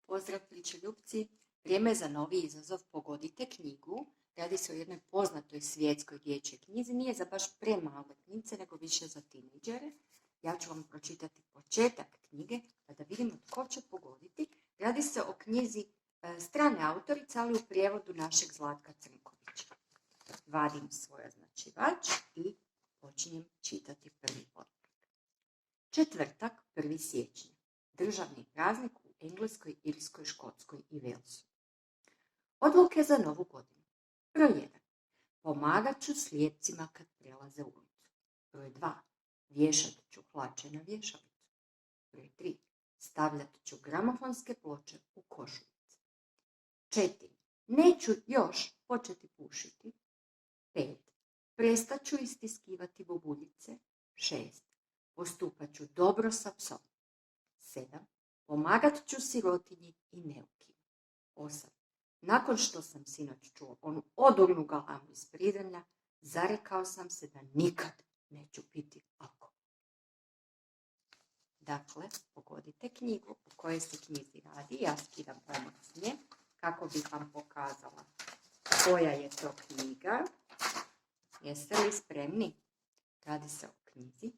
Pozdrav pričeljupci, vrijeme je za novi izazov Pogodite knjigu. Radi se o jednoj poznatoj svjetskoj dječjoj knjizi, nije za baš premale klince, nego više za tinejdžere. Ja ću vam pročitati početak knjige, pa da vidimo tko će pogoditi. Radi se o knjizi strane autorice, ali u prijevodu našeg Zlatka Crnkovića. Vadim svoj označivač i počinjem čitati prvi odlomak. Četvrtak, 1. siječnja. Državni praznik u Engleskoj, Irskoj, Škotskoj i Velsu. Odluke za novu godinu. Broj 1. Pomagat ću slijepcima kad prelaze ulicu. Broj 2. Vješat ću hlače na vješalicu. Broj 3. Stavljat ću gramofonske ploče u košuljice. 4. Neću još početi pušiti. 5. Prestat ću istiskivati bobuljice. 6. Postupat ću dobro sa psom. 7. Pomagat ću sirotinji i neukima. 8. Nakon što sam sinoć čuo onu odurnu galamu iz prizemlja, zarekao sam se da nikad neću piti alkohol. Dakle, pogodite knjigu u kojoj se knjizi radi. Ja skidam pomoćnje kako bih vam pokazala koja je to knjiga. Jeste li spremni? Radi se o knjizi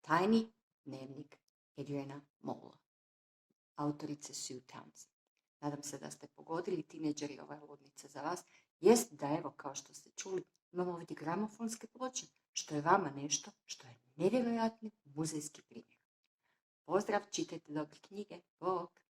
Tajni dnevnik Adriana Mola, autorice Sue Townsend. Nadam se da ste pogodili, tinejdžeri, ova je ludnica za vas. Jest da, evo, kao što ste čuli, imamo ovdje gramofonske ploče, što je vama nešto što je nevjerojatni muzejski primjer. Pozdrav, čitajte dobre knjige, bok!